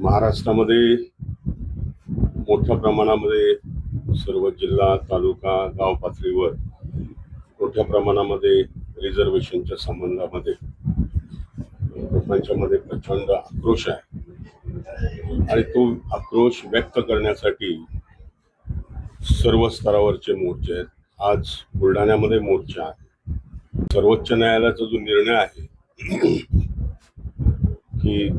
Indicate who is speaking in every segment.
Speaker 1: महाराष्ट्रामध्ये मोठ्या प्रमाणामध्ये सर्व जिल्हा तालुका गाव पातळीवर मोठ्या प्रमाणामध्ये रिझर्वेशनच्या संबंधामध्ये लोकांच्यामध्ये प्रचंड आक्रोश आहे आणि तो आक्रोश व्यक्त करण्यासाठी सर्व स्तरावरचे मोर्चे आहेत. आज बुलढाण्यामध्ये मोर्चा आहे. सर्वोच्च न्यायालयाचा जो निर्णय आहे की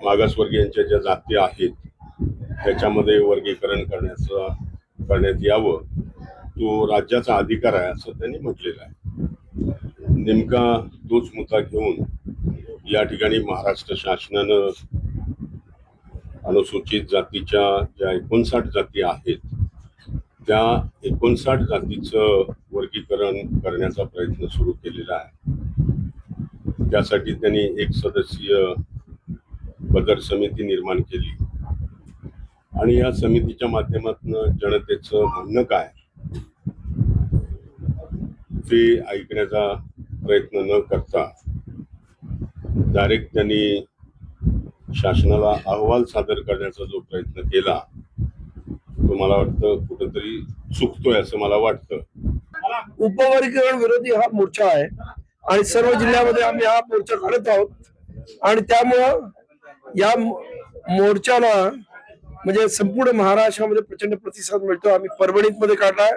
Speaker 1: मागासवर्गीयांच्या ज्या जाती आहेत त्याच्यामध्ये वर्गीकरण करण्यात यावं, तो राज्याचा अधिकार आहे असं त्यांनी म्हटलेलं आहे. नेमका तोच मुद्दा घेऊन या ठिकाणी महाराष्ट्र शासनानं अनुसूचित जातीच्या ज्या 59 जाती आहेत त्या 59 जातीचं वर्गीकरण करण्याचा प्रयत्न सुरू केलेला आहे. त्यासाठी त्यांनी एक सदस्यीय बदर समिती निर्माण केली आणि या समितीच्या माध्यमातून जनतेचं म्हणणं काय ते ऐकण्याचा प्रयत्न न करता डायरेक्ट त्यांनी शासनाला अहवाल सादर करण्याचा जो प्रयत्न केला तो मला वाटतं कुठेतरी चुकतोय असं मला वाटतं.
Speaker 2: उपवर्गीकरण विरोधी हा मोर्चा आहे आणि सर्व जिल्ह्यामध्ये आम्ही हा मोर्चा काढत आहोत आणि त्यामुळं या मोर्चाला म्हणजे संपूर्ण महाराष्ट्रामध्ये प्रचंड प्रतिसाद मिळतो. आम्ही परभणीत मध्ये काढलाय,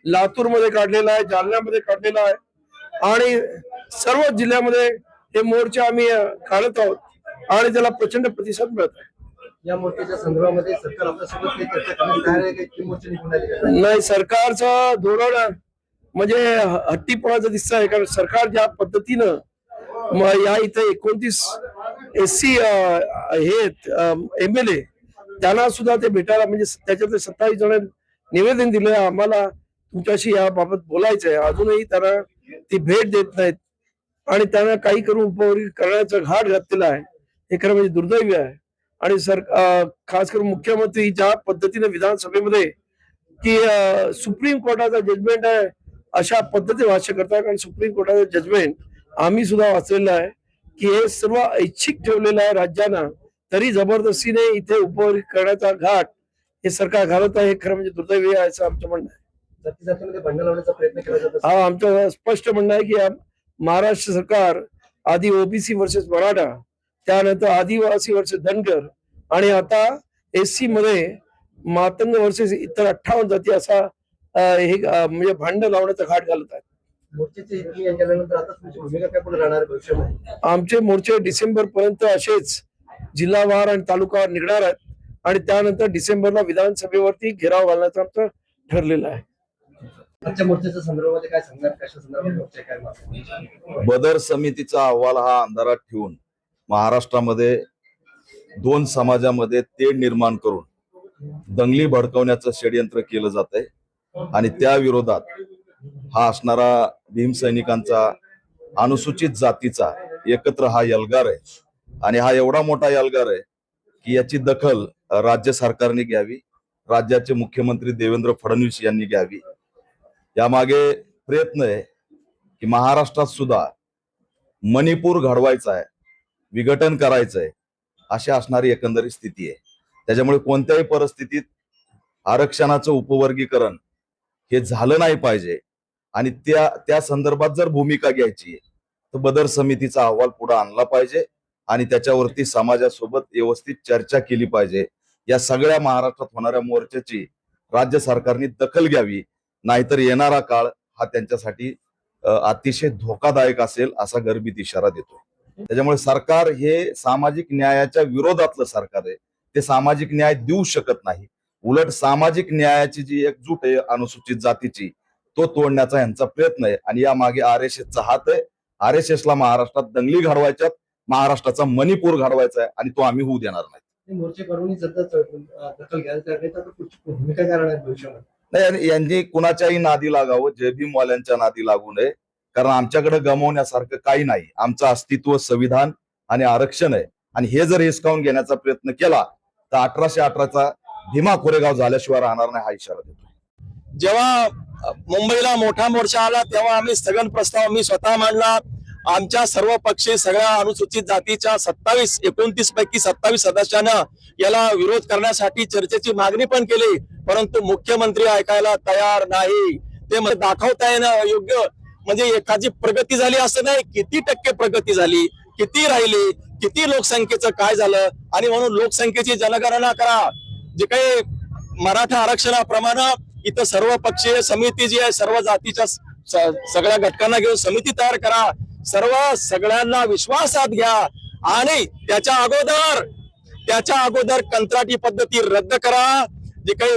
Speaker 2: लातूर मध्ये काढलेला आहे, जालन्यामध्ये काढलेला आहे आणि सर्व जिल्ह्यामध्ये हे मोर्चे आम्ही काढत आहोत आणि त्याला प्रचंड प्रतिसाद मिळत आहे.
Speaker 3: या मोर्चाच्या संदर्भामध्ये सरकार आपल्यासोबत चर्चा करण्यास तयार आहे की मोर्चे निघून आले?
Speaker 2: नाही, सरकारचं धोरण म्हणजे हट्टीपणाचं दिसत आहे. कारण सरकार ज्या पद्धतीनं या इथे 29 SC हे MLA त्यांना सुद्धा ते भेटायला म्हणजे त्याच्यातले 27 जण निवेदन दिलं आम्हाला तुमच्याशी याबाबत बोलायचं आहे, अजूनही त्यांना ती भेट देत नाहीत आणि त्यांना काही करून उपवर्गीकरणाचा घाट घातलेला आहे. हे खरं म्हणजे दुर्दैवी आहे. आणि खास करून मुख्यमंत्री ज्या पद्धतीने विधानसभेमध्ये की सुप्रीम कोर्टाचा जजमेंट आहे अशा पद्धतीने भाष्य करतात. कारण सुप्रीम कोर्टाचा जजमेंट आम्ही सुद्धा वाचलेलं आहे की हे सर्व ऐच्छिक ठेवलेलं आहे राज्यांना, तरी जबरदस्तीने इथे उपवर्गीकरणाचा घाट हे सरकार घालत आहे. हे खरं म्हणजे दुर्दैवी आहे असं आमचं म्हणणं आहे.
Speaker 3: जातीमध्ये भांडण लावण्याचा प्रयत्न केला जातो.
Speaker 2: हा आमचं स्पष्ट म्हणणं आहे की महाराष्ट्र सरकार आधी OBC वर्सेस मराठा, त्यानंतर आदिवासी वर्सेस धनगर आणि आता SC मध्ये मातंग वर्सेस इतर 58 जाती असा हे म्हणजे भांडण लावण्याचा घाट घालत आहेत.
Speaker 3: मोर्चाचे केल्यानंतर आता तुमची भूमिका काय पुढे राहणार भविष्यामध्ये?
Speaker 2: आमचे मोर्चे डिसेंबर पर्यंत असेच जिल्हावार आणि तालुकावार निघणार आहेत आणि त्यानंतर डिसेंबरला विधानसभेवरती घेराव घालण्याचं आमचं ठरलेलं आहे.
Speaker 3: आजच्या मोर्चाच्या संदर्भामध्ये काय सांगणार? कशा संदर्भात मोर्चा काय?
Speaker 4: बदर समितीचा अहवाल हा अंधारात ठेवून महाराष्ट्रामध्ये 2 समाजामध्ये तेढ निर्माण करून दंगली भडकवण्याचं षडयंत्र केलं जात आहे आणि त्या विरोधात हा असणारा भीमसैनिकांचा अनुसूचित जातीचा एकत्र हा एल्गार आहे आणि हा एवढा मोठा एल्गार आहे की याची दखल राज्य सरकारने घ्यावी, राज्याचे मुख्यमंत्री देवेंद्र फडणवीस यांनी घ्यावी. यामागे प्रयत्न आहे की महाराष्ट्रात सुद्धा मणिपूर घडवायचा आहे, विघटन करायचं आहे अशी असणारी एकंदरीत स्थिती आहे. त्याच्यामुळे कोणत्याही परिस्थितीत आरक्षणाचं उपवर्गीकरण हे झालं नाही पाहिजे आणि त्या संदर्भात जर भूमिका घ्यायची तर बदर समितीचा अहवाल पुढे आणला पाहिजे आणि त्याच्यावरती समाजासोबत व्यवस्थित चर्चा केली पाहिजे. या सगळ्या महाराष्ट्रात होणाऱ्या मोर्चाची राज्य सरकारने दखल घ्यावी, नाहीतर येणारा काळ हा त्यांच्यासाठी अतिशय धोकादायक असेल असा गर्भित इशारा देतो. त्याच्यामुळे सरकार हे सामाजिक न्यायाच्या विरोधातलं सरकार आहे. ते सामाजिक न्याय देऊ शकत नाही. उलट सामाजिक न्यायाची जी एकजूट आहे अनुसूचित जातीची तो तोडण्याचा यांचा प्रयत्न आहे आणि या मागे RSSचा हात आहे. RSSला महाराष्ट्रात दंगली घडवायच्यात, महाराष्ट्राचा मणिपूर घडवायचा आहे आणि तो आम्ही होऊ देणार नाही.
Speaker 3: मोर्चे करून दखल घ्यायला भूमिका काय राहणार भविष्यामध्ये?
Speaker 4: नाही, यांनी कुणाच्याही नादी लागावं, जय भीमवाल्यांच्या नादी लागू नये. कारण आमच्याकडे गमवण्यासारखं काही नाही. आमचं अस्तित्व संविधान आणि आरक्षण आहे आणि हे जर हिसकावून घेण्याचा प्रयत्न केला तर 1818चा भीमा कोरेगाव झाल्याशिवाय राहणार नाही हा इशारा देतो.
Speaker 2: जेव्हा मुंबईला मोठा मोर्चा आला तेव्हा आम्ही स्थगन प्रस्ताव मी स्वतः मांडला
Speaker 5: आमच्या सर्व पक्षी सगळ्या अनुसूचित जातीच्या 29 पैकी 27 सदस्यांना याला विरोध करण्यासाठी चर्चेची मागणी पण केली, परंतु मुख्यमंत्री ऐकायला तयार नाही. ते दाखवता येणं योग्य म्हणजे एखादी प्रगती झाली असं नाही, किती टक्के प्रगती झाली, किती राहिली, किती लोकसंख्येचं काय झालं, आणि म्हणून लोकसंख्येची जनगणना करा. जे काही मराठा आरक्षणाप्रमाणे इथं सर्व पक्षीय समिती जी आहे, सर्व जातीच्या सगळ्या घटकांना घेऊन समिती तयार करा, सगळ्यांना विश्वासात घ्या, आणि त्याच्या अगोदर कंत्राटी पद्धती रद्द करा. जे काही